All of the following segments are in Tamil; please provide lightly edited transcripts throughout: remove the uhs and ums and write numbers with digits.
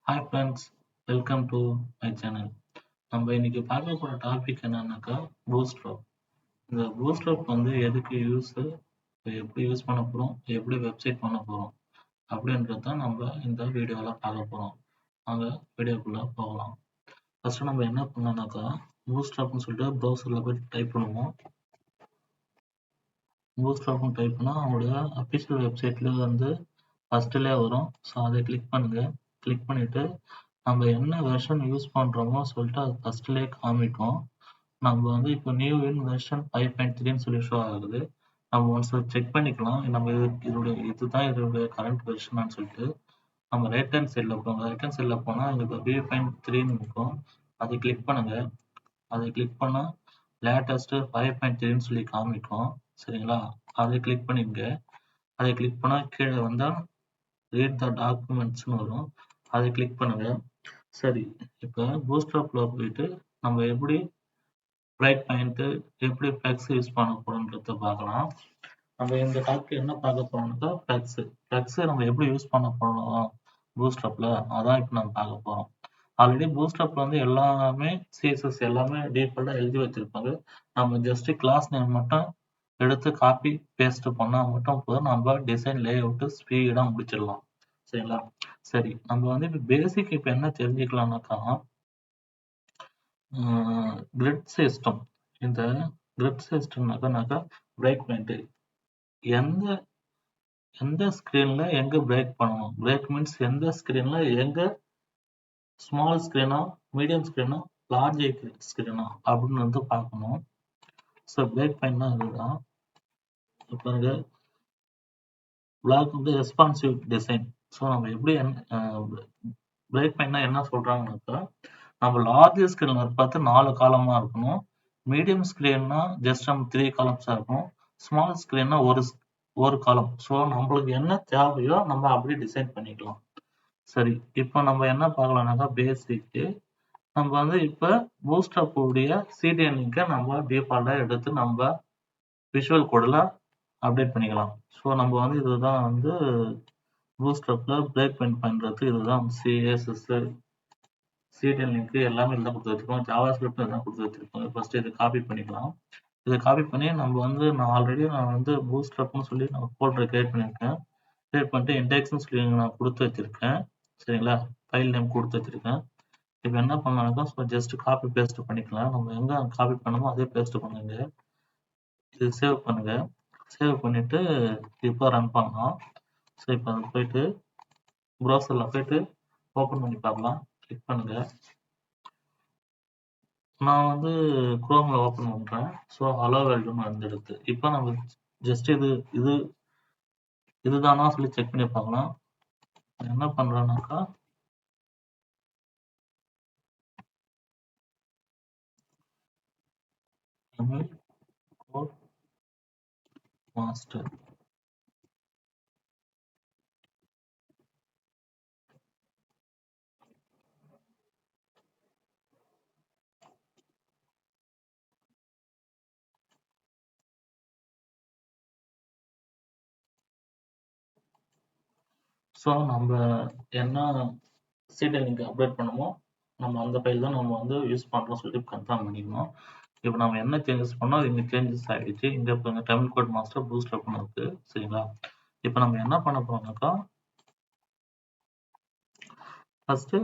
Hi friends, welcome to my channel. நம்ம இன்னைக்கு பார்க்க போகிற டாபிக் என்னன்னாக்கா பூட்ஸ்ட்ராப். இந்த பூட்ஸ்ட்ராப் வந்து எதுக்கு யூஸு, எப்படி யூஸ் பண்ண போகிறோம், எப்படி வெப்சைட் பண்ண போகிறோம் அப்படின்றது தான் நம்ம இந்த வீடியோவில் பார்க்க போகிறோம். வாங்க வீடியோக்குள்ளே போகலாம். ஃபஸ்ட்டு நம்ம என்ன பண்ணலாம்னாக்கா பூட்ஸ்ட்ராப்னு சொல்லிட்டு ப்ரௌசரில் போய் டைப் பண்ணுவோம். பூட்ஸ்ட்ராப்னு டைப் பண்ணால் அவங்களுடைய அஃபிஷியல் வெப்சைட்டில் வந்து ஃபஸ்ட்டிலே வரும். ஸோ அதை கிளிக் பண்ணுங்கள். கிளிக் பண்ணிவிட்டு நம்ம என்ன வெர்ஷன் யூஸ் பண்ணுறோமோ சொல்லிட்டு அது ஃபஸ்ட்லேயே காமிக்கும். நம்ம வந்து இப்போ நியூ இன் வெர்ஷன் 5.3ன்னு சொல்லி ஷோ ஆகுது. நம்ம ஒன்ஸ் செக் பண்ணிக்கலாம். நம்ம இதுதான் இதோடைய கரண்ட் வெர்ஷனான்னு சொல்லிட்டு நம்ம ரைட் ஹேண்ட் சைடில் போங்க. ரைட் ஹேண்ட் சைடில் போனால் எங்களுக்கு 3.3ன்னு இருக்கும். அதை கிளிக் பண்ணுங்கள். அதை கிளிக் பண்ணால் லேட்டஸ்ட்டு 5.3ன்னு சொல்லி காமிக்கும். சரிங்களா? அதை கிளிக் பண்ணிங்க. அதை கிளிக் பண்ணால் கீழே வந்தால் ரீட் த டாக்குமெண்ட்ஸ்னு வரும். அதை கிளிக் பண்ணுங்க. சரி, இப்போ பூட்ஸ்ட்ராப்ல போயிட்டு நம்ம எப்படி பிரைட் பாயிண்ட், எப்படி ஃப்ளெக்ஸ் யூஸ் பண்ண போறோம்ன்றத பார்க்கலாம். நம்ம இந்த டாபிக் என்ன பார்க்க போறோம்னாக்கா ஃப்ளெக்ஸ் நம்ம எப்படி யூஸ் பண்ண போறோம் பூட்ஸ்ட்ராப்ல, அதான் இப்போ நம்ம பார்க்க போறோம். ஆல்ரெடி பூட்ஸ்ட்ராப்ல வந்து எல்லாமே சிஎஸ்எஸ் எல்லாமே டீஃபால்ட்டா எழுதி வச்சிருப்பாங்க. நம்ம ஜஸ்ட் கிளாஸ் நேம் மட்டும் எடுத்து காப்பி பேஸ்ட் பண்ணா மட்டும் போதும். நம்ம டிசைன் லே அவுட் ஸ்பீடா முடிச்சிடலாம். சரிங்களா? சரி, நம்ம வந்து இப்போ பேசிக் இப்போ என்ன தெரிஞ்சுக்கலாம்னாக்கா கிரிட் சிஸ்டம். இந்த கிரிட் சிஸ்டம்னாக்கா பிரேக் பாயிண்ட் எந்த எந்த ஸ்கிரீன்ல எங்க பிரேக் பண்ணணும். பிரேக் மீன்ஸ் எந்த ஸ்கிரீன்ல எங்க ஸ்மால் ஸ்கிரீனா, மீடியம் ஸ்கிரீனா, லார்ஜ் ஸ்கிரீனா அப்படின்னு வந்து பார்க்கணும். ஸோ பிரேக் பாயிண்ட்னா இதுதான். பாருங்க, பிளாக் வந்து ரெஸ்பான்சிவ் டிசைன். ஸோ நம்ம எப்படி பிரேக் பாயிண்ட்னா என்ன சொல்றாங்கன்னாக்கா, நம்ம லார்ஜ் ஸ்கிரீன்ல பார்த்து 4 காலமா இருக்கணும். மீடியம் ஸ்கிரீன்னா ஜஸ்ட் நம்ம 3 காலம்ஸா இருக்கும். ஸ்மால் ஸ்கிரீன்னா ஒரு காலம். ஸோ நம்மளுக்கு என்ன தேவையோ நம்ம அப்படியே டிசைன் பண்ணிக்கலாம். சரி, இப்போ நம்ம என்ன பார்க்கலாம்னாக்கா பேசிக்கு நம்ம வந்து இப்போ பூட்ஸ்ட்ராப் உடைய சிடிஎன் லிங்கை நம்ம டிஃபால்ட்டா எடுத்து நம்ம விஷுவல் கோடில் அப்டேட் பண்ணிக்கலாம். ஸோ நம்ம வந்து இதுதான் வந்து பூட்ஸ்ட்ராப்ல பிரேக் பாயிண்ட் பண்றது. இதுதான் சிஎஸ்எஸ், சிடிஎன் லிங்க் எல்லாமே இதுதான் கொடுத்து வச்சிருக்கோம். ஜாவா ஸ்கிரிப்ட் தான் கொடுத்து வச்சிருக்கோம். ஃபர்ஸ்ட் இதை காப்பி பண்ணிக்கலாம். இதை காப்பி பண்ணி நம்ம வந்து நான் வந்து பூட்ஸ்ட்ராப்னு சொல்லி நான் ஃபோல்டர் கிரியேட் பண்ணியிருக்கேன். கிரியேட் பண்ணிட்டு இண்டெக்ஸ்னு சொல்லி நான் கொடுத்து வச்சிருக்கேன். சரிங்களா? ஃபைல் நேம் கொடுத்து வச்சிருக்கேன். இப்போ என்ன பண்ணலாம்னாக்கா ஜஸ்ட் காப்பி பேஸ்ட் பண்ணிக்கலாம். நம்ம எங்க காப்பி பண்ணமோ அதே பேஸ்ட் பண்ணுங்க. இது சேவ் பண்ணுங்க. சேவ் பண்ணிட்டு இப்போ ரன் பண்ணலாம். ஸோ இப்போ அது போயிட்டு ப்ரௌசரில் போயிட்டு ஓப்பன் பண்ணி பார்க்கலாம். கிளிக் பண்ணுங்க. நான் வந்து குரோமில் ஓப்பன் பண்ணுறேன். ஸோ ஹலோ வேர்ல்டுன்னு வந்துடுது. இப்போ நம்ம ஜஸ்ட் இதுதானா சொல்லி செக் பண்ணி பார்க்கலாம். என்ன பண்ணுறேன்னாக்கா தமிழ் கோட் மாஸ்டர். ஸோ நம்ம என்ன சிடிஎல் லிங்க் அப்டேட் பண்ணுமோ நம்ம அந்த ஃபைல் தான் நம்ம வந்து யூஸ் பண்ணுறோம் சொல்லி கன்ஃபார்ம் பண்ணிக்கணும். இப்போ நம்ம என்ன சேஞ்சஸ் பண்ணோம், அது இங்கே சேஞ்சஸ் ஆகிடுச்சு. இங்கே இப்போ இந்த தமிழ் கோட் மாஸ்டர் பூட்ஸ்ட்ராப்னு இருக்கு. சரிங்களா? இப்போ நம்ம என்ன பண்ண போறோம்னாக்கா ஃபர்ஸ்ட்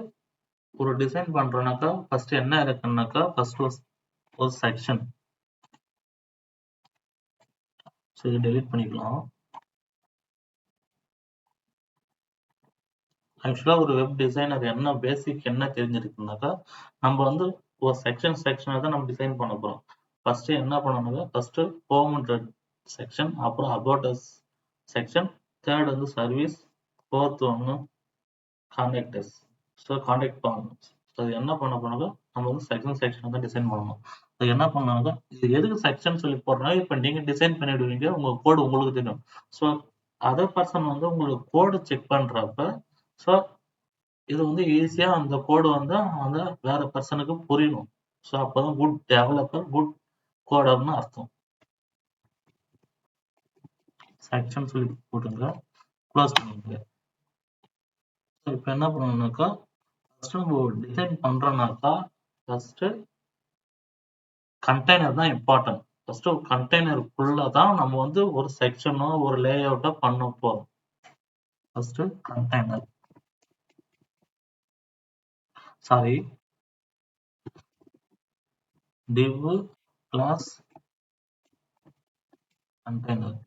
ஒரு டிசைன் பண்றோம்னாக்கா ஃபர்ஸ்ட் என்ன இருக்குன்னாக்கா ஃபர்ஸ்ட் ஒரு செக்ஷன். ஸோ இதை டெலிட் பண்ணிக்கலாம். ஆக்சுவலாக ஒரு வெப் டிசைனர் என்ன பேசிக் என்ன தெரிஞ்சிருக்குனாக்கா நம்ம வந்து ஒரு செக்ஷனாக தான் நம்ம டிசைன் பண்ண போகிறோம். ஃபர்ஸ்ட் என்ன பண்ணணும்னா ஃபர்ஸ்ட் ஹோம்ன்ற செக்ஷன், அப்புறம் அபவுட் அஸ் செக்ஷன், தேர்ட் வந்து சர்வீஸ், ஃபோர்த் ஒன்று கான்டாக்ட் அஸ். ஸோ கான்டாக்ட் பண்ணணும். ஸோ அது என்ன பண்ண போனாக்கா நம்ம வந்து செக்ஷன் தான் டிசைன் பண்ணணும். அது என்ன பண்ணாங்க, இது எதுக்கு செக்ஷன் சொல்லி போடுறோம்னா இப்போ நீங்க டிசைன் பண்ணிவிடுவீங்க, உங்க கோடு உங்களுக்கு தெரியும். ஸோ அதர் பர்சன் வந்து உங்களுக்கு கோடு செக் பண்றப்ப ஸோ இது வந்து ஈஸியா அந்த கோடு வந்து அந்த வேற பர்சனுக்கு புரியணும். ஸோ அப்பதான் குட் டெவலப்பர், குட் கோடர்னு அர்த்தம். செக்ஷன் சொல்லி போட்டுங்க, க்ளோஸ் பண்ணிங்க. இப்போ என்ன பண்ணணும்னாக்கா ஃபர்ஸ்ட் நம்ம டிசைன் பண்றோம்னாக்கா ஃபர்ஸ்ட் கண்டெய்னர் தான் இம்பார்ட்டன்ட். ஃபர்ஸ்ட் கண்டெய்னருக்குள்ள தான் நம்ம வந்து ஒரு செக்ஷனோ ஒரு லே அவுட்டோ பண்ண போறோம். First container sorry div class container.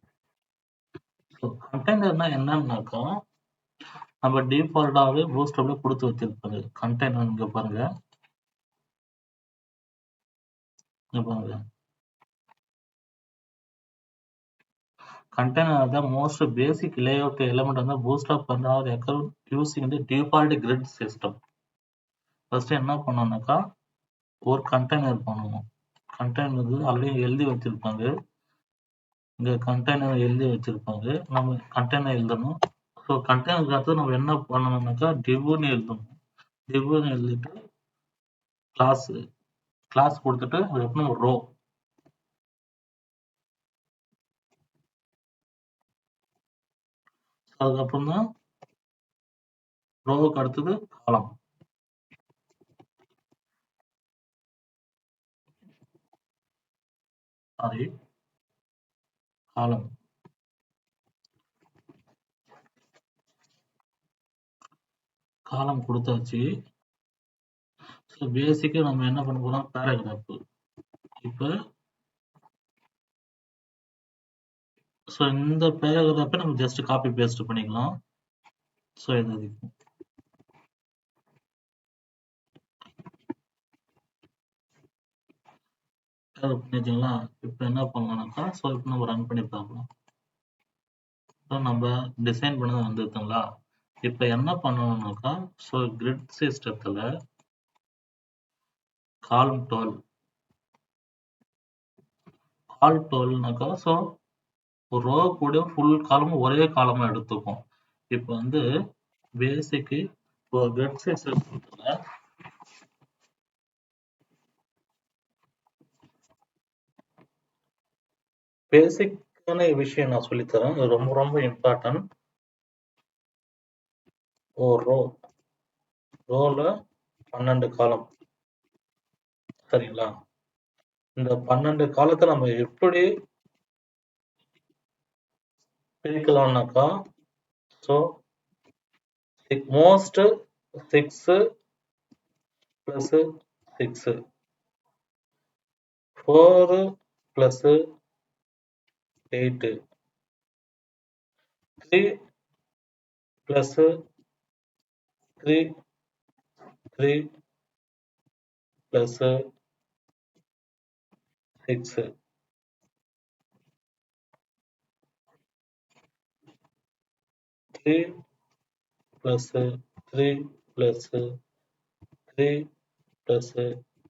So கண்டெய்னர்னா என்னன்னாக்கா நம்ம டிஃபால்ட்டாவே பூட்ஸ்ட்ராப்ல கொடுத்து வச்சிருப்பது கண்டெய்னர். இங்க பாருங்க, இங்க பாருங்க. Container are the most basic layout element on the Bootstrap and are occurred using the default grid system. First என்ன பண்ணணும்னாக்கா ஒரு கண்டெய்னர் பண்ணணும். கண்டெய்னர் ஆல்ரெடி எழுதி வச்சிருப்பாங்க. இங்க கண்டெய்னர் எழுதி வச்சிருப்பாங்க. நம்ம கண்டெய்னர் எழுதணும். ஸோ கண்டெய்னருக்கு அடுத்து நம்ம என்ன பண்ணணும்னாக்கா டிவ்னு எழுதணும். டிவ்னு எழுதிட்டு கிளாஸ் கொடுத்துட்டு அதுக்கப்புறம் ரோ. அதுக்கப்புறம் தான் ரோவுக்கு அடுத்தது காலம். சாரி காலம். காலம் கொடுத்தாச்சு. ஸோ பேசிக்கா நம்ம என்ன பண்ண போறோம், பேராகிராஃப். இப்போ ஸோ இந்த பேராகிராஃபை நம்ம ஜஸ்ட் காப்பி பேஸ்ட் பண்ணிக்கலாம். ஸோ இது பண்ணிட்டீங்களா? இப்போ என்ன பண்ணலாம்னாக்கா ஸோ இப்போ நம்ம ரன் பண்ணி பார்க்கலாம். ஸோ நம்ம டிசைன் பண்ணது வந்துருக்குங்களா? இப்போ என்ன பண்ணணும்னாக்கா ஸோ கிரிட் சிஸ்டத்தில் காலம் 12னாக்கா ஸோ ஒரு ரோ கூட ஃபுல் காலமும் ஒரே காலமாக எடுத்துக்கும். இப்போ வந்து பேசிக்கு ஒரு கிரிட் சிஸ்டத்தில் பேசிக்கான விஷயம் நான் சொல்லித்தரேன். இது ரொம்ப ரொம்ப இம்பார்ட்டன்ட். ஒரு ரோல 12 காலம், சரிங்களா? இந்த 12 காலத்தை நம்ம எப்படி பிரிக்கலாம்னாக்கா so most 6 plus 6, 4 plus 8, 3 plus 3 plus 6, 3 plus 3 plus 3 plus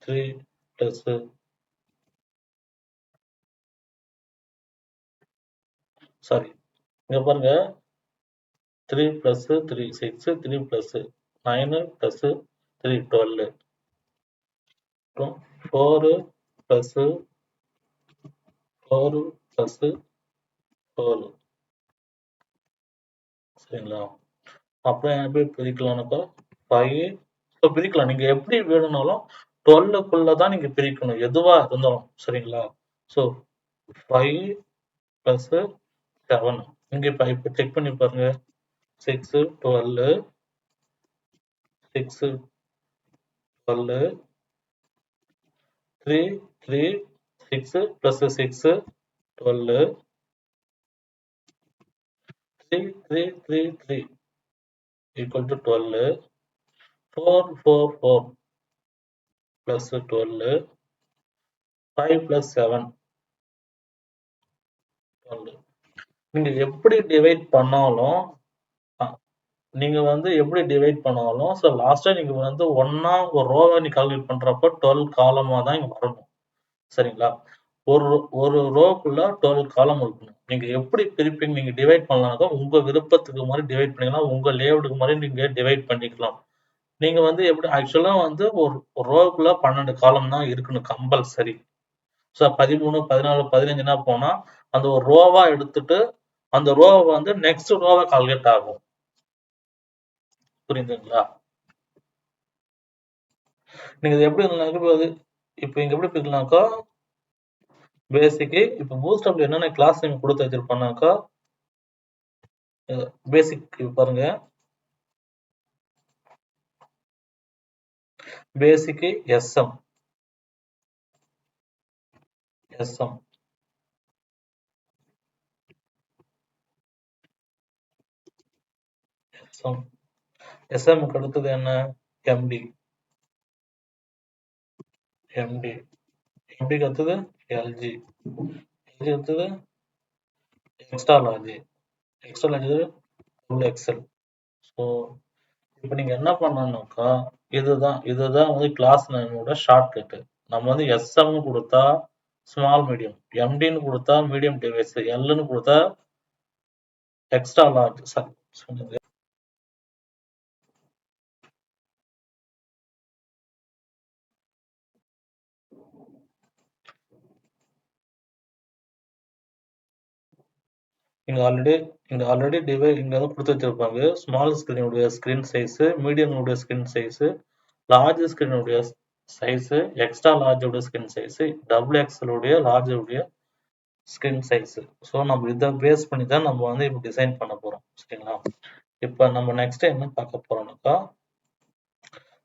3 plus sorry இங்க பாருங்க 3 plus 3 6, 3 plus 9 plus 3 12, 4 plus 4 plus 4, சரிங்களா? அப்புறம் எப்படி பிரிக்கலாம்னாக்கா 5 பிரிக்கலாம். நீங்க எப்படி வேணும்னாலும் 12க்குள்ள தான் நீங்க பிரிக்கணும், எதுவா இருந்தாலும், சரிங்களா? So 5 plus 7. இங்க இப்ப செக் பண்ணி பாருங்க. 6 12 6 12 3 3 6 plus 6 12 3 3 3 3 equal to 12 4 4 4 plus 12 5 plus 7 12. நீங்க எப்படி டிவைட் பண்ணாலும் நீங்க வந்து எப்படி டிவைட் பண்ணாலும் ஸோ லாஸ்டா நீங்க வந்து ஒன்னா ஒரு ரோவை நீ கால்குலேட் பண்றப்போ 12 காலமா தான் இங்க வரணும், சரிங்களா? ஒரு ரோக்குள்ள 12 காலம் இருக்கணும். நீங்க எப்படி பிரிப்பீங்க, நீங்க டிவைட் பண்ணலாம்னாக்கா உங்க விருப்பத்துக்கு மாதிரி டிவைட் பண்ணிக்கலாம், உங்க லேஅவுட்டுக்கு மாதிரி நீங்க டிவைட் பண்ணிக்கலாம். நீங்க வந்து எப்படி ஆக்சுவலா வந்து ஒரு ரோக்குள்ள 12 காலம் தான் இருக்கணும் கம்பல்சரி. ஸோ 13 14 15னா போனா அந்த ஒரு ரோவா எடுத்துட்டு அந்த ரோவை வந்து நெக்ஸ்ட் ரோவா கால்குலேட் ஆகும். புரியுதுங்களா? நீங்க இது எப்படி இப்போ இங்க எப்படி பிரிக்கலாம்க்கா, பேசிக்கு இப்போ பூட்ஸ்ட்ராப்ல என்னென்ன கிளாஸ் நேம் கொடுத்து வச்சிருப்பானாக்கா, பேசிக் பாருங்க, பேசிக்கு எஸ்எம் எஸ்எம் எஸ்எம் எஸ்எம்க்கு அடுத்தது என்ன, எம்டி எம்டி எம்டிக்கு அடுத்தது எல்ஜி எல்ஜி அடுத்தது extra large extra large double XL. So இப்போ நீங்க என்ன பண்ணணும்னாக்கா, இதுதான் வந்து கிளாஸ் நேமோட ஷார்ட் கட்டு. நம்ம வந்து எஸ்எம்னு கொடுத்தா ஸ்மால் மீடியம், எம்டின்னு கொடுத்தா மீடியம் டிவைஸ், எல்னு கொடுத்தா எக்ஸ்ட்ரா லார்ஜ். இங்க ஆல்ரெடி இங்க வந்து கொடுத்து வச்சிருப்பாங்க. ஸ்மால் ஸ்கிரீனுடைய ஸ்கிரீன் சைஸ், மீடியமுடைய ஸ்கிரீன் சைஸ், லார்ஜ் ஸ்கிரீனுடைய சைஸ், எக்ஸ்ட்ரா லார்ஜோட ஸ்கிரீன் சைஸ், டபுள் எக்ஸ்எல் உடைய லார்ஜ் உடைய ஸ்கிரீன் சைஸ். ஸோ நம்ம இதை பேஸ் பண்ணி தான் நம்ம வந்து இப்போ டிசைன் பண்ண போறோம். சரிங்களா? இப்போ நம்ம நெக்ஸ்ட் என்ன பார்க்க போறோம்னாக்கா,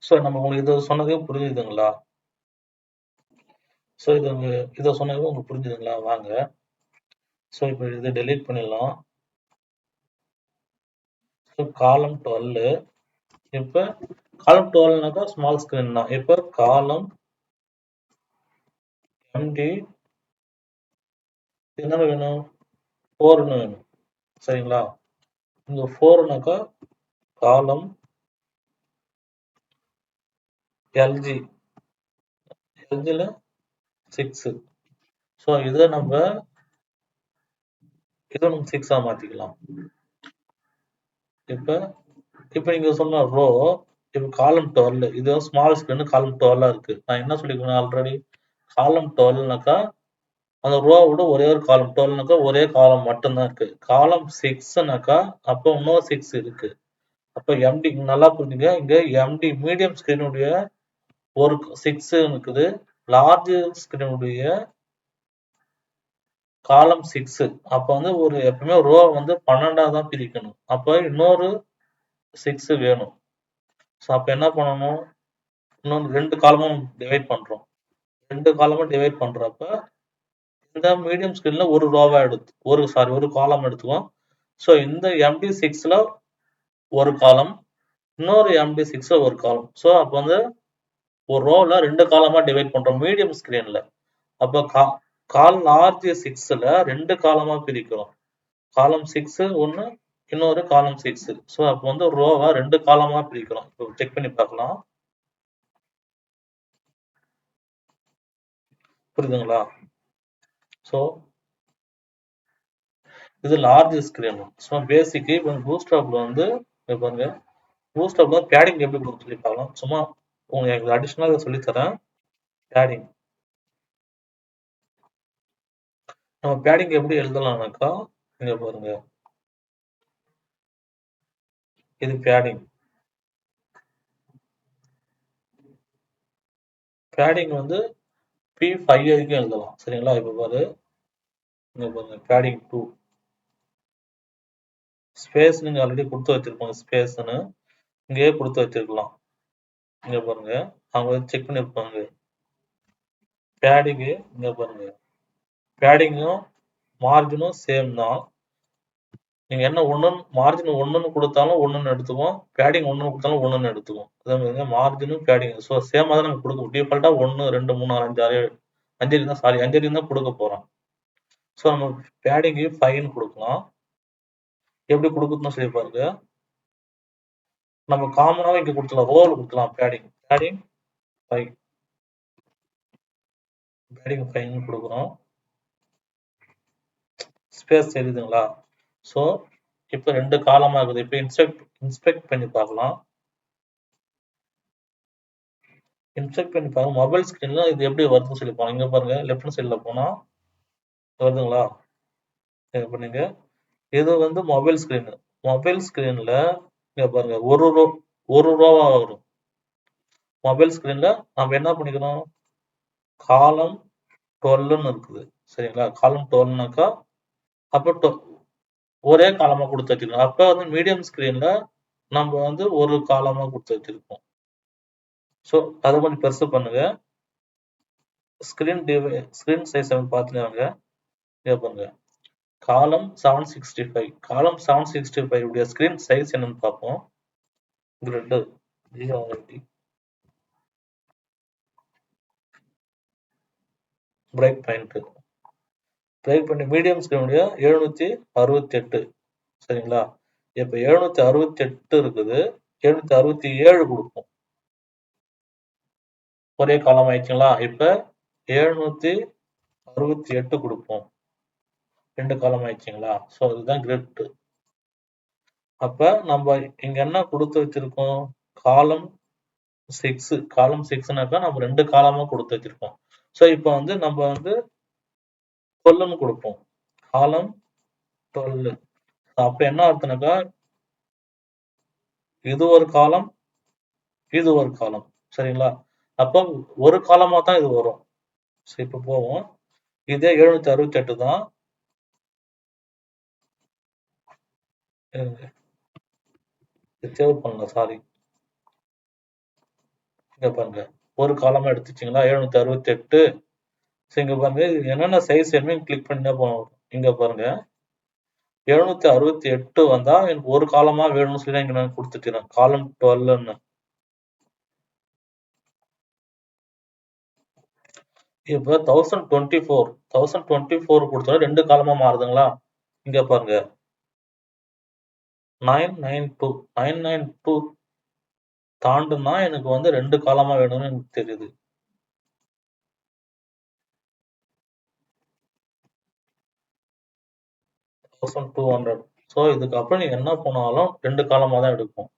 ஸோ நம்ம உங்களுக்கு இதை சொன்னதே புரிஞ்சுதுங்களா? ஸோ இதை சொன்னது உங்களுக்கு புரிஞ்சுதுங்களா? வாங்க. ஸோ இப்போ இதை டெலீட் பண்ணிடலாம். ஸோ காலம் 12. இப்போ காலம் 12னாக்கா ஸ்மால் ஸ்கிரீன் தான். இப்போ காலம் எம்டி என்ன வேணும், 4ன்னு வேணும். சரிங்களா? இங்க 4னாக்கா காலம் எல்ஜி எல்ஜில 6. ஸோ இதை நம்ம 6ஆ மாத்திக்கலாம். இப்போ நீங்க சொன்ன ரோ, இப்போ காலம் 12, இது ஸ்மால் ஸ்கிரீன் காலம் 12 இருக்கு. நான் என்ன சொல்லிருக்கேன் ஆல்ரெடி, காலம் 12னாக்கா அந்த ரோவோட ஒரே ஒரு காலம், 12னாக்கா ஒரே காலம் மட்டும்தான் இருக்கு. காலம் 6னாக்கா அப்போ இன்னொரு 6 இருக்கு. அப்போ எம்டி நல்லா புரிஞ்சுங்க, இங்க எம்டி மீடியம் ஸ்கிரீனுடைய ஒரு 6 இருக்குது, லார்ஜ் ஸ்கிரீனுடைய காலம் 6. அப்போ வந்து எப்பவுமே ரோ வந்து 12ஆ தான் பிரிக்கணும். அப்போ இன்னொரு 6 வேணும். ஸோ அப்போ என்ன பண்ணணும், இன்னொன்று 2 காலமும் டிவைட் பண்றோம். 2 காலமும் டிவைட் பண்றப்ப இந்த மீடியம் ஸ்கிரீன்ல ஒரு ரோவா ஒரு காலம் எடுத்துக்குவோம். ஸோ இந்த MD6ல ஒரு காலம், இன்னொரு MD6ல ஒரு காலம். ஸோ அப்போ வந்து ஒரு ரோவில் 2 காலமா டிவைட் பண்றோம் மீடியம் ஸ்கிரீன்ல. அப்போ லார்ஜ் 6ல 2 காலமா பிரிக்கிறோம். காலம் 6 ஒன்று, இன்னொரு காலம் 6. ஸோ அப்போ வந்து ரோவா 2 காலமா பிரிக்கிறோம். இப்போ செக் பண்ணி பார்க்கலாம். புரியுதுங்களா? ஸோ இது லார்ஜ் ஸ்கிரீன். ஸோ பேசிக்கு இப்போ பூட்ஸ்ட்ராப்ல வந்து பாருங்க, பூட்ஸ்ட்ராப்ல பேடிங் எப்படி கொடுக்க சொல்லி பார்க்கலாம். சும்மா உங்களுக்கு அடிஷனலாக சொல்லித்தரேன். பேடிங் நம்ம பேடிங் எப்படி எழுதலாம்னாக்கா, இங்க பாருங்க, இது பேடிங். பேடிங் வந்து P5 வரைக்கும் எழுதலாம். சரிங்களா? இப்போ பாரு, இங்க பாருங்க, பேடிங் 2 ஸ்பேஸ் நீங்க ஆல்ரெடி கொடுத்து வச்சிருப்பாங்க. ஸ்பேஸ்ன்னு இங்கேயே கொடுத்து வச்சிருக்கலாம். இங்க பாருங்க, அவங்க செக் பண்ணிருப்பாங்க. பேடிங்கு இங்க பாருங்க, பேடிங்கும் மார்ஜினும் சேம் தான். நீங்க என்ன மார்ஜின் 1ன்னு கொடுத்தாலும் 1ன்னு எடுத்துக்குவோம், பேடிங் 1ன்னு கொடுத்தாலும் 1ன்னு எடுத்துக்குவோம். அதே மாதிரி மார்ஜினும் பேடிங் ஸோ சேமாக தான் நம்ம கொடுக்க டிஃபால்ட்டா 1 2 3 4 5 6 5 வரைக்கும் தான், சாரி 5 வரைக்கும் தான் கொடுக்க போறோம். ஸோ நம்ம பேடிங்கு 5ன்னு கொடுக்கலாம். எப்படி கொடுக்குதுன்னு சொல்லி பாருங்க. நம்ம காமனாவே இங்க கொடுத்துலாம், ரோல் கொடுக்கலாம். பேடிங் 5 பேடிங் 5ன்னு கொடுக்குறோம். ஸ்பேஸ் தெரியுதுங்களா? ஸோ இப்போ 2 காலமா இருக்குது. இப்போ இன்ஸ்பெக்ட் பண்ணி பார்க்கலாம். இன்ஸ்பெக்ட் பண்ணி பாருங்க, மொபைல் ஸ்கிரீன்ல இது எப்படி வருதுன்னு சொல்லி போனோம். இங்க பாருங்க, லெஃப்ட் சைடுல போனா வருதுங்களா? இப்போ நீங்க இது வந்து மொபைல் ஸ்கிரீன். மொபைல் ஸ்கிரீன்ல இங்க பாருங்க, ஒரு ரோவா வரும். மொபைல் ஸ்கிரீன்ல நம்ம என்ன பண்ணிக்கிறோம், காலம் 12ன்னு இருக்குது. சரிங்களா? காலம் 12னாக்கா அப்ப ஒரே காலமா கொடுத்து வச்சிருக்கோம். அப்ப வந்து மீடியம் ஸ்கிரீன்ல நம்ம வந்து ஒரு காலமா கொடுத்து வச்சிருக்கோம். ஸோ அதை கொஞ்சம் பெருசு பண்ணுங்க. ஸ்கிரீன் சைஸ் பார்த்துட்டு வாங்க. இங்க பாருங்க, காலம் 765, காலம் 765 உடைய ஸ்கிரீன் சைஸ் என்னன்னு பார்ப்போம். Grid GRD break point medium ஸ்கிரீனுடைய 768. சரிங்களா? இப்ப 768 இருக்குது, 767 கொடுப்போம். ஒரே காலம் ஆயிடுச்சுங்களா? இப்ப 768 கொடுப்போம். 2 காலம் ஆயிடுச்சுங்களா? ஸோ அதுதான் கிரிட். அப்ப நம்ம இங்க என்ன கொடுத்து வச்சிருக்கோம், காலம் 6. காலம் 6னாக்கா நம்ம 2 காலமா கொடுத்து வச்சிருக்கோம். ஸோ இப்போ வந்து நம்ம வந்து 12ன்னு கொடுப்போம். காலம் 12. அப்ப என்ன அர்த்தம்னாக்கா, இது ஒரு காலம், இது ஒரு காலம். சரிங்களா? அப்போ ஒரு காலமா தான் இது வரும். ஸோ இப்போ போவோம். இதே 768 தான். சேவ் பண்ணல, சாரி. இங்க பாருங்க, ஒரு காலமா எடுத்துச்சிங்களா 768. ஸோ இங்க பாருங்க, என்னென்ன சைஸ் வேணுமோ கிளிக் பண்ணி போகணும். இங்க பாருங்க, 768 வந்தா எனக்கு ஒரு காலமா வேணும்னு சொல்லி இங்க நான் கொடுத்துட்டேன், காலம் 12ன்னு. இப்ப 1024 கொடுத்தா 2 காலமா மாறுதுங்களா? இங்க பாருங்க, 992 தாண்டுனா எனக்கு வந்து 2 காலமா வேணும்னு எனக்கு தெரியுது. ஸோ இதுக்கப்புறம் நீங்க என்ன பண்ணாலும் 2 காலமா தான் எடுக்கும்.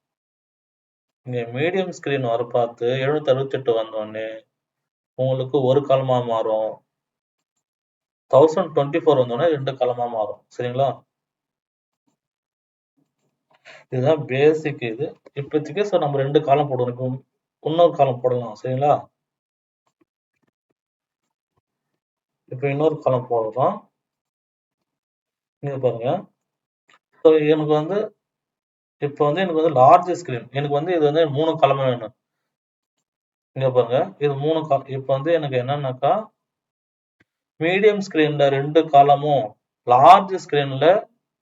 இங்க மீடியம் ஸ்கிரீன் வர பார்த்து 768 வந்தோடனே உங்களுக்கு ஒரு காலமா மாறும். 1024 வந்தோடனே 2 காலமா மாறும். சரிங்களா? இதுதான் பேசிக். இது இப்போதைக்கு ஸோ நம்ம 2 காலம் போடுவோம். இப்போ இன்னொரு காலம் போடலாம். சரிங்களா? இப்போ இன்னொரு காலம் போடுறோம். இங்க பாருங்க. ஸோ எனக்கு வந்து இப்போ வந்து எனக்கு வந்து லார்ஜ் ஸ்கிரீன், எனக்கு வந்து இது வந்து 3 காலமா வேணும். இங்க பாருங்க, இது 3 காலம். இப்போ வந்து எனக்கு என்னன்னாக்கா, மீடியம் ஸ்கிரீன்ல 2 காலமும், லார்ஜ் ஸ்கிரீன்ல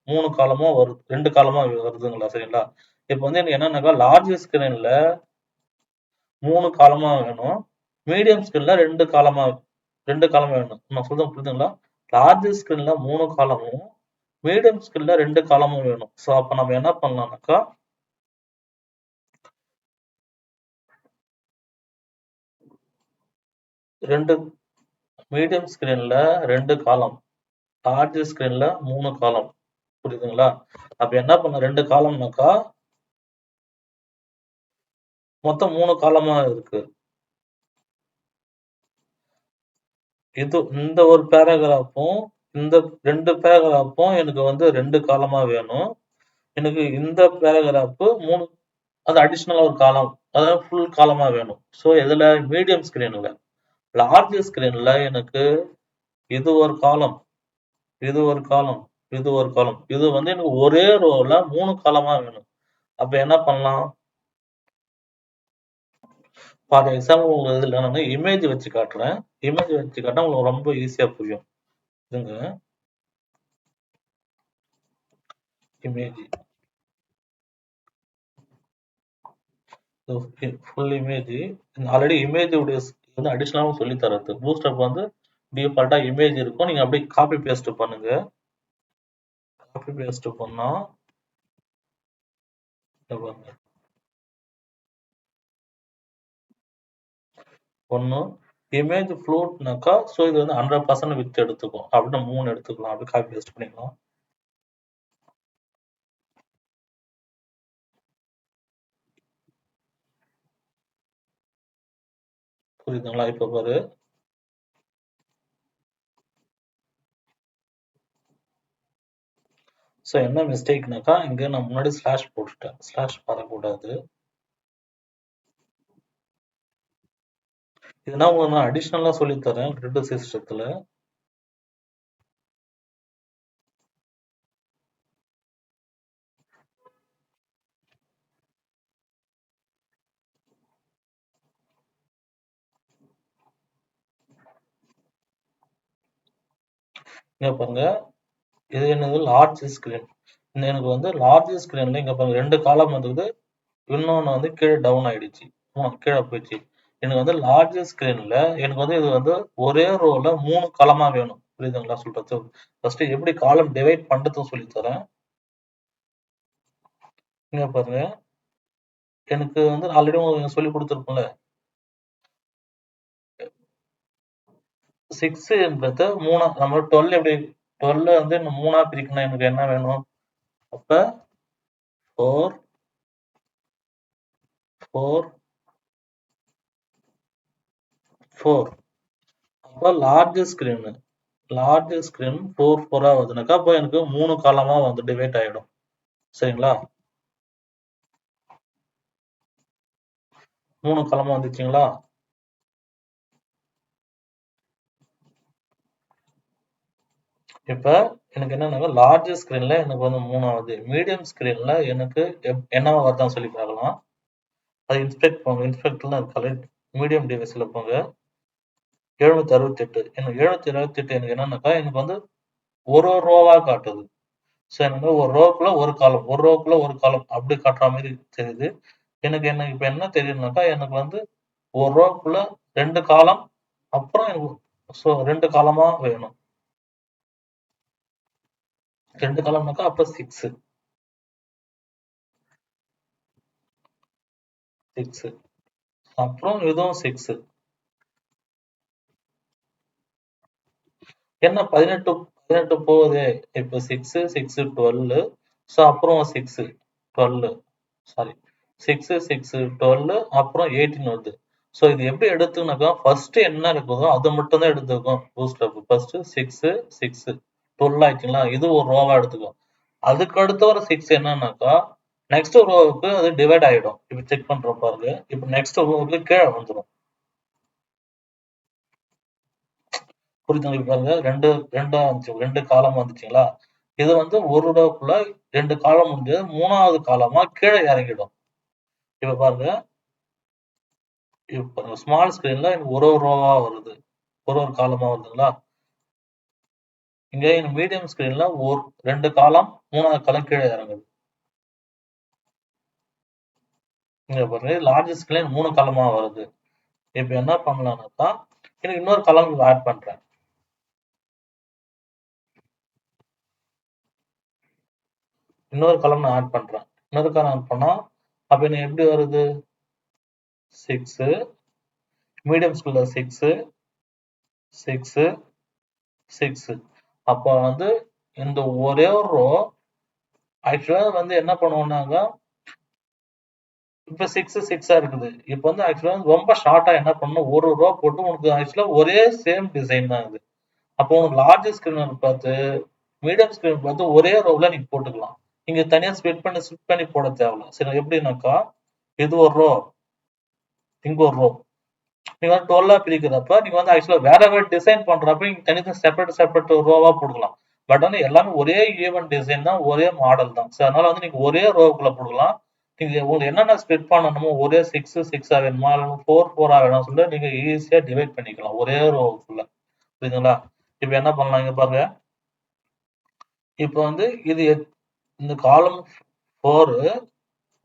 3 காலமும் வருது, 2 காலமா வருதுங்களா? சரிங்களா? இப்போ வந்து எனக்கு என்னன்னாக்கா, லார்ஜ் ஸ்கிரீன்ல 3 காலமா வேணும், மீடியம் ஸ்கிரீன்ல 2 காலமா வேணும். நான் சொல்றது புரியுதுங்களா? லார்ஜ் ஸ்கிரீன்ல 3 காலமும், மீடியம் ஸ்கிரீன்ல 2 காலமும் வேணும். ஸோ அப்ப நம்ம என்ன பண்ணலாம்னாக்கா, 2 மீடியம் ஸ்கிரீன்ல 2 காலம், லார்ஜ் ஸ்கிரீன்ல 3 காலம். புரியுதுங்களா? அப்ப என்ன பண்ண, 2 காலம்னாக்கா மொத்தம் 3 காலமா இருக்கு. இந்த ஒரு பேராகிராஃபும் இந்த 2 பேராகிராஃபும் எனக்கு வந்து 2 காலமா வேணும். எனக்கு இந்த பேராகிராஃப் 3, அது அடிஷனலா ஒரு காலம், அதாவது ஃபுல் காலமா வேணும். ஸோ இதுல மீடியம் ஸ்கிரீன்ல, லார்ஜ் ஸ்கிரீன்ல எனக்கு இது ஒரு காலம், இது ஒரு காலம், இது ஒரு காலம். இது வந்து எனக்கு ஒரே ரோல 3 காலமா வேணும். அப்ப என்ன பண்ணலாம்? ஃபார் எக்ஸாம்பிள் உங்களுக்கு இதுல நான் இமேஜ் வச்சு காட்டுறேன். இமேஜ் வச்சு காட்டினா உங்களுக்கு ரொம்ப ஈஸியா புரியும். இதுங்க image, full image. Already image உடைய வந்து அடிஷனலாவும் சொல்லி தரது. பூஸ்டப் வந்து டிஃபால்ட்டா இமேஜ் இருக்கும். நீங்க அப்படியே காப்பி பேஸ்ட் பண்ணுங்க. காப்பி பேஸ்ட் பண்ணா ஒண்ணு இமேஜ் ஃப்ளூட்னாக்கா, ஸோ இது வந்து 100% வித் எடுத்துக்கும். அப்படின்னு 3 எடுத்துக்கலாம். அப்படி காப்பி பேஸ்ட் பண்ணிக்கலாம். புரியுதுங்களா? இப்ப பாரு, ஸோ என்ன மிஸ்டேக்னாக்கா, இங்க நான் முன்னாடி ஸ்லாஷ் போட்டுட்டேன். ஸ்லாஷ் வரக்கூடாது. இதுனா உங்களுக்கு நான் அடிஷ்னலா சொல்லித்தரேன் கிரிட் சிஸ்டத்துல. இங்க பாருங்க, இது என்னது லார்ஜ் ஸ்கிரீன். எனக்கு வந்து லார்ஜ் ஸ்கிரீன்ல இங்க பாருங்க 2 காலம் வந்துருக்குது. இன்னொன்னு வந்து கீழ டவுன் ஆயிடுச்சு. கீழ போயிடுச்சு. எனக்கு வந்து லார்ஜ் ஸ்கிரீன்ல எனக்கு வந்து இது வந்து ஒரே ரோல 3 காலமா வேணும். புரியுதுங்களா சொல்றது? ஃபர்ஸ்ட் எப்படி காலம் டிவைட் பண்றதுன்னு சொல்லித் தரேன். இங்க பாருங்க, எனக்கு வந்து ஆல்ரெடி உங்களுக்கு சொல்லி கொடுத்துருப்பேன்ல. 6ன்றத 3 நம்ம 12 எப்படி 12 வந்து 3ஆ பிரிக்கணும். எனக்கு என்ன வேணும்? அப்ப 4, 4, 4. அப்ப லார்ஜ் ஸ்கிரீன் 4 4ஆ வருதுனாக்கா அப்ப எனக்கு 3 காலமா வந்து டிவைட் ஆயிடும். சரிங்களா? 3 காலமா வந்துச்சுங்களா? இப்ப எனக்கு என்னன்னா லார்ஜ் ஸ்கிரீன்ல எனக்கு வந்து 3 ஆகுது. மீடியம் ஸ்கிரீன்ல எனக்கு என்னவா வருதான்னு சொல்லி பார்க்கலாம். அது இன்ஸ்பெக்ட் போங்க. இன்ஸ்பெக்ட்லாம் இருக்காது. மீடியம் டிவைஸ்ல போங்க. 768. எனக்கு 768 எனக்கு என்னன்னாக்கா எனக்கு வந்து ஒரு ரோவா காட்டுது. ஸோ எனக்கு ஒரு ரோக்குள்ள ஒரு காலம், ஒரு ரோக்குள்ள ஒரு காலம் அப்படி காட்டுற மாதிரி தெரியுது. எனக்கு இப்ப என்ன தெரியுதுனாக்கா எனக்கு வந்து ஒரு ரோக்குள்ள 2 காலம், அப்புறம் எனக்கு 2 காலமா வேணும். 2 காலம்னாக்கா அப்ப 6 6 அப்புறம் இதுவும் 6 என்ன 18 போகுதே. இப்ப 6 6 12. ஸோ அப்புறம் 6 12 சாரி 6 6 12 அப்புறம் 18 வருது. ஸோ இது எப்படி எடுத்துனாக்கா ஃபர்ஸ்ட் என்ன இருக்குதோ அதை மட்டும் தான் எடுத்துக்கும் பூஸ்ட் அப். ஃபர்ஸ்ட் 6 6 12 ஆயிடுச்சுங்களா, இது ஒரு ரோவா எடுத்துக்கும். அதுக்கு அடுத்த ஒரு 6 என்னன்னாக்கா நெக்ஸ்ட் ரோவுக்கு அது டிவைட் ஆயிடும். இப்ப செக் பண்றோம் பாருங்க. இப்ப நெக்ஸ்ட் ரோவுக்கு கீழே வந்துடும். புரியுதுங்களா? பாருங்க, ரெண்டு காலம் வந்துச்சுங்களா. இது வந்து ஒரு ரோக்குள்ள 2 காலம் முடிஞ்சது. 3வது காலமா கீழே இறங்கிடும். இப்ப பாருங்க, இப்ப ஸ்மால் ஸ்கிரீன்ல ஒரு ஒரு ரோவா வருது. ஒரு ஒரு காலமா வருதுங்களா. இங்க மீடியம் ஸ்கிரீன்ல 2 காலம், 3வது காலம் கீழே இறங்குது. இங்க பாருங்க, லார்ஜ் ஸ்கிரீன் 3 காலமா வருது. இப்ப என்ன பண்ணலாம்னாக்கா எனக்கு இன்னொரு காலம் ஆட் பண்றேன். இன்னொரு காலம் நான் ஆட் பண்றேன். இன்னொரு காலம் ஆட் பண்ணா அப்ப எனக்கு எப்படி வருது? 6 மீடியம் ஸ்கிரீன்ல 6 6 6. அப்ப வந்து இந்த ஒரே ஒரு ரோ ஆக்சுவலா வந்து என்ன பண்ணுவோம்னாங்க, இப்ப 6 6ஆ இருக்குது. இப்ப வந்து ஆக்சுவலா ரொம்ப ஷார்ட்டா என்ன பண்ணணும், ஒரு ரோ போட்டு உனக்கு ஆக்சுவலா ஒரே சேம் டிசைன் தான் இது. அப்போ உனக்கு லார்ஜ் ஸ்கிரீன் பார்த்து மீடியம் ஸ்கிரீன் பார்த்து ஒரே ரோவ்ல நீங்க போட்டுக்கலாம். நீங்க தனியா ஸ்பிட் பண்ணி போட தேவையில்ல. சரி, எப்படின்னாக்கா இது ஒரு ரோ, இங்க ஒரு ரோ. நீங்க வந்து 12ஆ பிரிக்கிறப்ப நீங்க வந்து ஆக்சுவலா வேற வேற டிசைன் பண்றப்ப நீங்க தனித்தனி செப்பரேட் ரோவா போட்டுக்கலாம். பட் வந்து எல்லாமே ஒரே ஈவன் டிசைன் தான், ஒரே மாடல் தான். ஸோ அதனால வந்து நீங்க ஒரே ரோவுக்குள்ள போட்டுக்கலாம். நீங்க உங்களுக்கு என்னென்ன ஸ்ப்ளிட் பண்ணணுமோ ஒரே 6 6ஆ வேணுமா, இல்ல 4 4ஆ வேணும்னு சொல்லிட்டு நீங்க ஈஸியா டிவைட் பண்ணிக்கலாம் ஒரே ரோவுக்குள்ள. புரியுதுங்களா? இப்ப என்ன பண்ணலாம் இங்க பாருங்க. இப்ப வந்து இந்த காலம் 4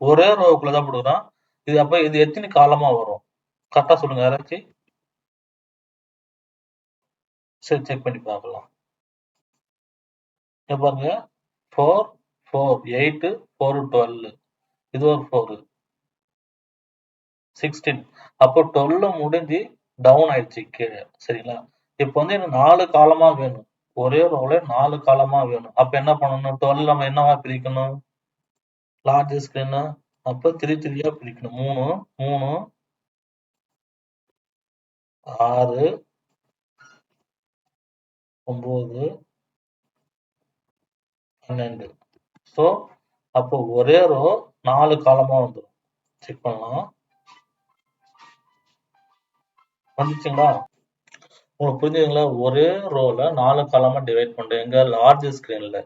ஒரே ரோவுக்குள்ள தான் போட்டுக்கிறோம். இது அப்ப இது எத்தனை காலமா வரும்? கரெக்டா சொல்லுங்க யாராச்சும். சரி, செக் பண்ணி பார்க்கலாம். இங்க பாருங்க, 4 4 8 4 12. இது ஒரு 4 16. அப்போ 12 முடிஞ்சு டவுன் ஆயிடுச்சு கீழே. சரிங்களா? இப்போ வந்து எனக்கு 4 காலமா வேணும். ஒரே ரோல 4 காலமா வேணும். அப்ப என்ன பண்ணணும்? 12 நம்ம என்னவா பிரிக்கணும்? Large screen. அப்ப 3 3ஆ பிரிக்கணும். 3 3 6 9 12. ஸோ அப்போ ஒரே ரோ 4 காலமா வந்துடும். செக் பண்ணலாம். வந்துச்சுங்களா? உங்களுக்கு புரிஞ்சுதுங்களா? ஒரே ரோல 4 காலமா டிவைட் பண்றேன் எங்க லார்ஜ் ஸ்கிரீன்ல.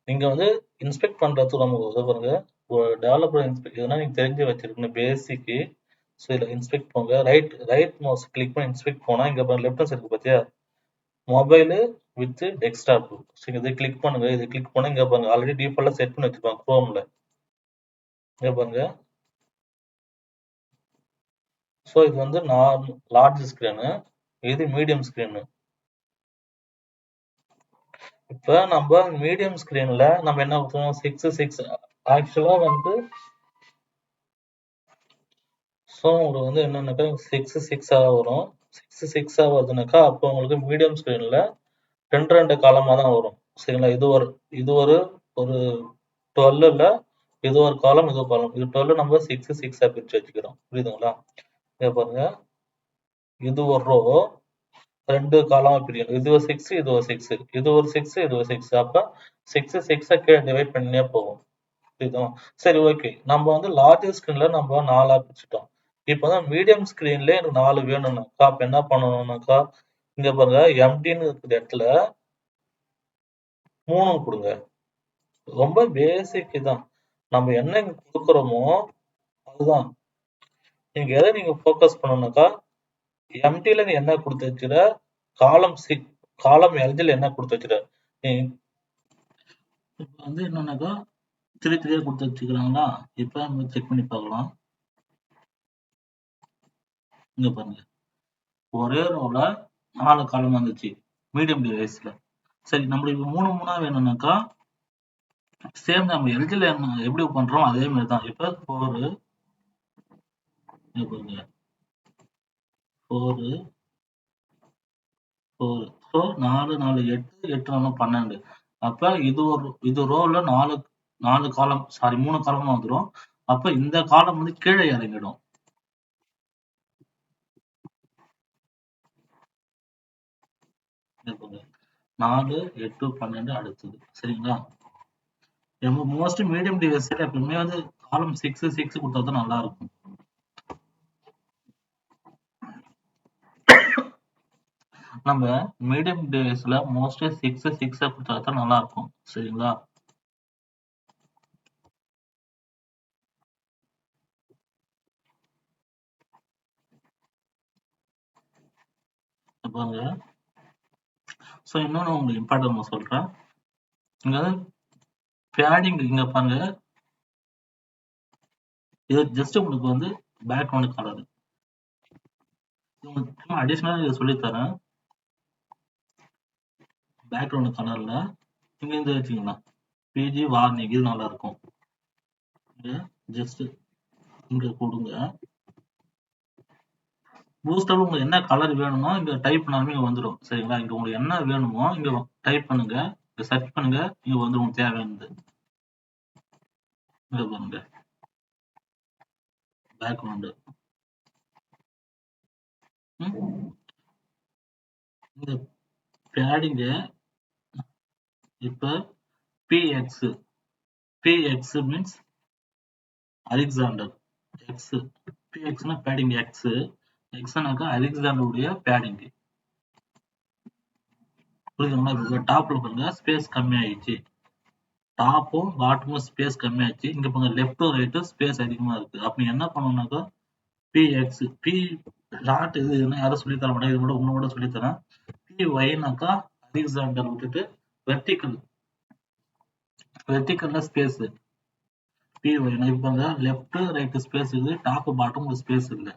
நீங்க வந்து இன்ஸ்பெக்ட் பண்றதுக்கு நமக்கு உதவுங்க. ஒரு டெவலப்பர் இன்ஸ்பெக்ட் இதெல்லாம் நீங்க தெரிஞ்சு வச்சிருக்கணும் பேசிக்கு. ஸோ இதுல இன்ஸ்பெக்ட் போங்க. ரைட் ரைட் மவுஸ் கிளிக் பண்ணி இன்ஸ்பெக்ட் போனா இங்க பாருங்க லெஃப்ட் சைடு இருக்கு பாத்தியா? Mobile with desktop. ஸோ இதை கிளிக் பண்ணுங்க. இதை கிளிக் பண்ணா இங்க பாருங்க ஆல்ரெடி டிஃபால்ட்டா செட் பண்ணி வச்சிருப்பாங்க குரோம்ல. இங்க பாருங்க. ஸோ இது வந்து லார்ஜ் ஸ்கிரீனு. இது மீடியம் ஸ்கிரீனு. இப்ப நம்ம மீடியம் ஸ்கிரீன்ல நம்ம என்ன கொடுத்தோம் 6:6 ஆக்சுவலா வந்து ஸோ உங்களுக்கு வந்து என்னன்னாக்கா 6:6 வரும் 6:6 வருதுனாக்கா அப்போ உங்களுக்கு மீடியம் ஸ்கிரீன்ல ரெண்டு ரெண்டு காலமா தான் வரும் சரிங்களா இது ஒரு ஒரு 12ல இது ஒரு காலம் இது ஒரு காலம் இது 12 நம்ம 6:6 பிரிச்சு வச்சுக்கிறோம் புரியுதுங்களா இங்க பாருங்க இது ஒரு ரோ ரெண்டு காலமா பிரியும் இது ஒரு 6 இது ஒரு 6 இது ஒரு 6 இது ஒரு 6 அப்ப 6:6 கீழே டிவைட் பண்ணியே போகும் புரியுதா சரி ஓகே நம்ம வந்து லார்ஜர் ஸ்கிரீன்ல நம்ம 4 பிரிச்சுட்டோம் இப்போ தான் மீடியம் ஸ்கிரீன்ல எனக்கு 4 வேணும்னாக்கா அப்ப என்ன பண்ணணும்னாக்கா இங்க பாருங்க எம்டின்னு இருக்கிற இடத்துல 3 கொடுங்க ரொம்ப பேசிக் தான் நம்ம என்ன இங்க கொடுக்குறோமோ அதுதான் நீங்க எதை நீங்க ஃபோக்கஸ் பண்ணணும்னாக்கா எம்டில நீ என்ன கொடுத்து வச்சுற காலம் காலம் எல்ஜில என்ன கொடுத்து வச்சுற இப்போ வந்து என்னன்னாக்கா த்ரீ கொடுத்து வச்சுக்கிறாங்களா இப்போ நம்ம செக் பண்ணி பார்க்கலாம் இங்க பாருங்க ஒரே ரோல 4 காலம் வந்துச்சு மீடியம் டிவைஸ்ல சரி நம்மளுக்கு 3 வேணும்னாக்கா சேம் நம்ம எல்ஜில எப்படி பண்றோம் அதே மாதிரி தான் இப்போ 4 இங்க பாருங்க 4 4 ஸோ 4 4 8 8 4 12 அப்ப இது ரோல 4 காலம் சாரி 3 காலம் வந்துடும் அப்ப இந்த காலம் வந்து கீழே இறங்கிடும் 4 8 12 அடுத்தது சரிங்களா மோஸ்ட் மீடியம் டிவைஸ் எப்பவுமே வந்து காலம் 6 கொடுத்தா தான் நல்லா இருக்கும் நம்ம மீடியம் டிவைஸ்ல மோஸ்ட்லி 6 கொடுத்தா தான் நல்லா இருக்கும் சரிங்களா பாருங்க ஸோ இன்னொன்று உங்களுக்கு இம்பார்ட்டன் நான் சொல்றேன் இங்க பேடிங் இங்க பாருங்க இது ஜஸ்ட் உங்களுக்கு வந்து பேக்ரவுண்ட் கலர் உங்களுக்கு அடிஷனலா இதை சொல்லித்தரேன் பேக்ரவுண்ட் கலர்ல நீங்க இந்த வச்சுக்கலாம் பிஜி வார்னிங் இது நல்லா இருக்கும் ஜஸ்ட் இங்க கொடுங்க பூஸ்டர் உங்களுக்கு என்ன கலர் வேணுமோ இங்க டைப் பண்ணாலுமே இங்க வந்துடும் சரிங்களா இங்க உங்களுக்கு என்ன வேணுமோ இங்க டைப் பண்ணுங்க இங்க சர்ச் பண்ணுங்க இங்க வந்து உங்களுக்கு தேவையானது இங்க பாருங்க பேக்ரவுண்ட் இந்த பேடிங்க இப்ப பிஎக்ஸ் பிஎக்ஸ் மீன்ஸ் அலெக்சாண்டர் எக்ஸ் பிஎக்ஸ்னா பேடிங் எக்ஸ் எக்ஸ்னாக்கா அலெக்சாண்டருடைய பேடிங் புரியுதுங்களா டாப்ல பாருங்க ஸ்பேஸ் கம்மி ஆயிடுச்சு டாப்பும் பாட்டமும் ஸ்பேஸ் கம்மி ஆயிடுச்சு இங்க பாருங்க லெஃப்டும் ரைட்டும் ஸ்பேஸ் அதிகமா இருக்கு அப்ப என்ன பண்ணணும்னாக்கா பிஎக்ஸ் பி டாட் இது என்ன யாரும் சொல்லி தர மாட்டேன் இது மட்டும் உன்னோட சொல்லி தரேன் பி ஒய்னாக்கா அலெக்சாண்டர் விட்டுட்டு வெர்டிக்கல் வெர்டிக்கல்ல ஸ்பேஸ் பி ஒய் இப்ப லெஃப்ட் ரைட் ஸ்பேஸ் இது டாப் பாட்டம் ஒரு ஸ்பேஸ் இல்ல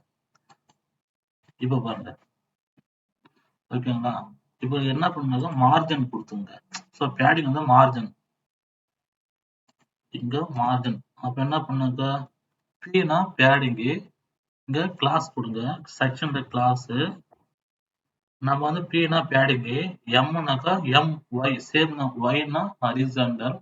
இப்ப பாருங்க ஓகேங்களா இப்போ என்ன பண்ணுங்க மார்ஜின் கொடுத்துங்க ஸோ பேடிங் வந்து மார்ஜின் இங்க மார்ஜின் அப்ப என்ன பண்ணுங்க பீனா பேடிங் இங்க கிளாஸ் கொடுங்க செக்ஷன்ல கிளாஸ் நம்ம வந்து பீனா பேடிங் எம்னாக்கா எம் ஒய் சேம் ஒய்னா ஹரிசாண்டல்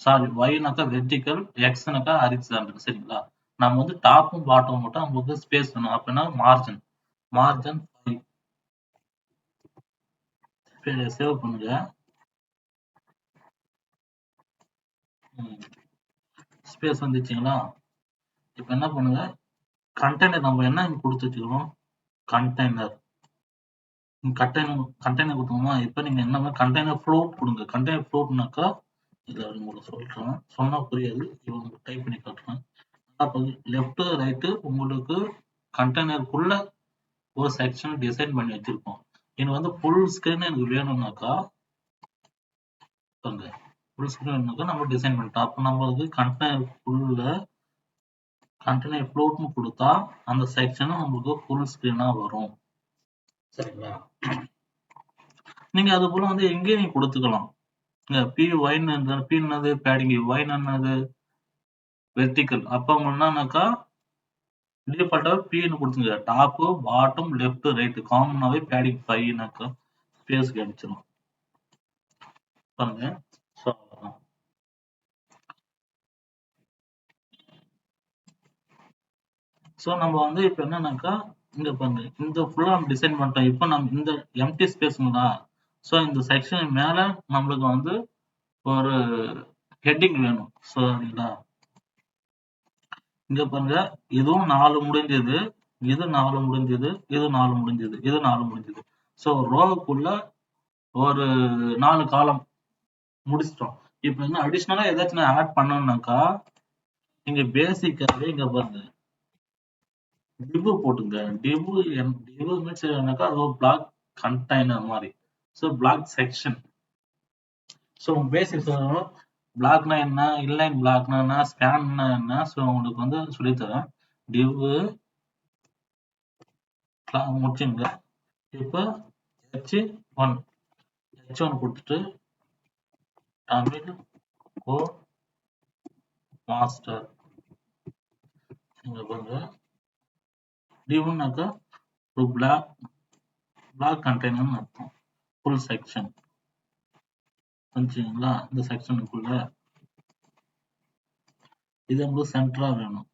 சாரி ஒய்னாக்கா வெர்டிக்கல் எக்ஸ்னாக்கா ஹரிசாண்டல் சரிங்களா நம்ம வந்து டாப்பும் பாட்டம் மட்டும் நமக்கு ஸ்பேஸ் வேணும் அப்படின்னா மார்ஜின் மார்ஜின் 5 சேவ் பண்ணுங்க ஸ்பேஸ் வந்துச்சுங்களா இப்ப என்ன பண்ணுங்க கண்டென்ட் நம்ம என்ன கொடுத்து வச்சுக்கிறோம் கண்டெய்னர் கண்டெய்னர் கொடுத்தோமா, இப்போ நீங்க என்ன கண்டெய்னர் ஃப்ளோட் கொடுங்க. கண்டெய்னர் ஃப்ளோட்னாக்கா இதை உங்களுக்கு சொல்றேன், சொன்னா புரியாது, இவங்க டைப் பண்ணி காட்டுறேன். அப்போ லெஃப்ட் ரைட்டு உங்களுக்கு கண்டெய்னருக்குள்ள ஒரு செக்ஷன் டிசைன் பண்ணி வச்சிருக்கோம். எனக்கு வந்து ஃபுல் ஸ்கிரீன் எனக்கு வேணும்னாக்கா ஃபுல் ஸ்கிரீன் வேணும்னாக்கா நம்ம டிசைன் பண்ணிட்டோம். அப்போ நம்ம வந்து கண்டெய்னர் ஃப்ளோட்னு கொடுத்தா அந்த செக்ஷனும் நம்மளுக்கு ஃபுல் ஸ்கிரீனா வரும். சரிங்களா? நீங்க அது போல வந்து எங்கேயும் நீங்க கொடுத்துக்கலாம். பி ஒய்ன்னு பி என்னது பேடிங், ஒய்ன்னு என்னது வெர்டிக்கல். அப்ப என்னன்னாக்கா டிஃபால்ட்டா பின்னு கொடுத்துங்க. டாப் பாட்டம் லெஃப்ட் ரைட் காமனாவே பேடிங் 5னாக்கா ஸ்பேஸ் கிடைச்சிடும். பாருங்க. ஸோ நம்ம வந்து இப்போ என்னன்னாக்கா இங்க பாருங்க, இந்த ஃபுல்லா நம்ம டிசைன் பண்ணிட்டோம். இப்போ நம்ம இந்த எம்டி ஸ்பேஸ்ங்களா, ஸோ இந்த செக்ஷன் மேல நம்மளுக்கு வந்து ஒரு ஹெட்டிங் வேணும். சரிங்களா? இங்க பாருங்க, இதுவும் 4 முடிஞ்சது, இது 4 முடிஞ்சது, இது 4 முடிஞ்சது, இது 4 முடிஞ்சது. ஸோ ரோவுக்குள்ள ஒரு 4 காலம் முடிச்சிட்டோம். இப்போ என்ன அடிஷ்னலா ஏதாச்சும் ஆட் பண்ணணும்னாக்கா நீங்க பேசிக்காவே இங்க பாருங்க டிவ் போட்டுங்க. டிவ் மீன்ஸ் என்னக்கா அது ஒரு பிளாக் கண்டெய்னர் மாதிரி. So block section. So basic பிளாக்னா என்ன, இன்லைன் பிளாக்னா என்ன, ஸ்பேன்னா என்ன, ஸோ உங்களுக்கு வந்து சொல்லித்தரேன். டிவ் முடிச்சுங்க. இப்போ H1 கொடுத்துட்டு தமிழ் கோட் மாஸ்டர். இங்க பாருங்க, டிவ்னாக்கா ஒரு பிளாக் கண்டெய்னர் அர்த்தம். ஃபுல் செக்ஷன் புரிஞ்சுங்களா? இந்த செக்ஷனுக்குள்ள இது உங்களுக்கு சென்டரா வேணும்.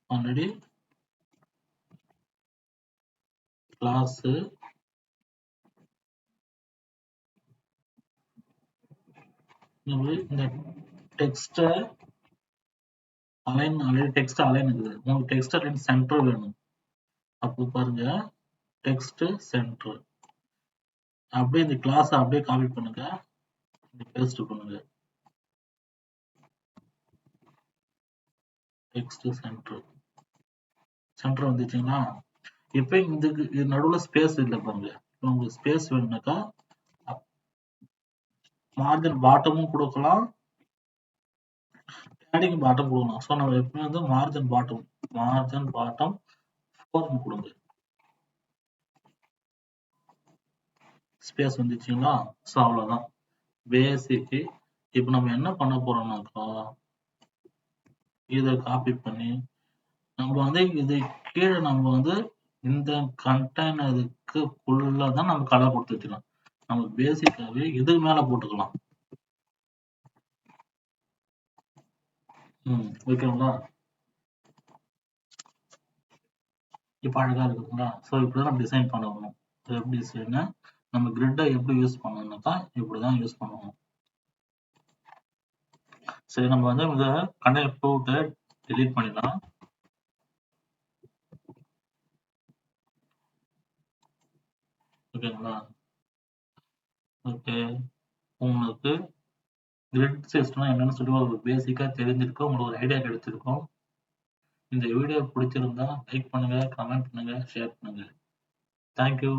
ஆல்ரெடி கிளாஸ் இந்த text align, already text align இருக்குது. உங்களுக்கு டெக்ஸ்ட் அலைன் சென்டர் வேணும். அப்போ பாருங்க, டெக்ஸ்ட் சென்டர். அப்படியே இந்த கிளாஸ் அப்படியே காப்பி பண்ணுங்க, பேஸ்ட் பண்ணுங்க. டெக்ஸ்ட் சென்டர் வந்துச்சுங்களா? இப்போ இது நடுவுல ஸ்பேஸ் இல்லை பாருங்க. இப்போ உங்களுக்கு ஸ்பேஸ் வேணும்னாக்கா மார்ஜின் பாட்டமும் கொடுக்கலாம், பேடிங் பாட்டம் கொடுக்கலாம். ஸோ நம்ம எப்பவுமே வந்து மார்ஜின் பாட்டம் 4 கொடுங்க. ஸ்பேஸ் வந்துச்சுங்களா? ஸோ அவ்வளோதான் பேசிக். இப்போ நம்ம என்ன பண்ண போறோம்னாக்கா இதை காப்பி பண்ணி நம்ம வந்து இது கீழே நம்ம வந்து இந்த கண்டெய்னருக்குள்ள தான் நம்ம கலர் கொடுத்து வச்சுக்கலாம். நம்ம பேசிக்காவே இதுக்கு மேல போட்டுக்கலாம். ஓகேங்களா? இப்போ அழகா இருக்குங்களா? ஸோ இப்படிதான் நம்ம டிசைன் பண்ணணும். எப்படி டிசைன், நம்ம கிரிட்டை எப்படி யூஸ் பண்ணணும்னாக்கா இப்படிதான் யூஸ் பண்ணணும். சரி, நம்ம வந்து இந்த கண்டெய்னர் ஃப்ளோட்டை delete பண்ணிடலாம். ஓகேங்களா? ஓகே, உங்களுக்கு கிரிட் சிஸ்டம் என்னன்னு சொல்லி ஒரு பேசிக்கா தெரிஞ்சிருக்கும், உங்களுக்கு ஒரு ஐடியா கிடைச்சிருக்கும். இந்த வீடியோ பிடிச்சிருந்தா லைக் பண்ணுங்க, கமெண்ட் பண்ணுங்க, ஷேர் பண்ணுங்க. தேங்க்யூ.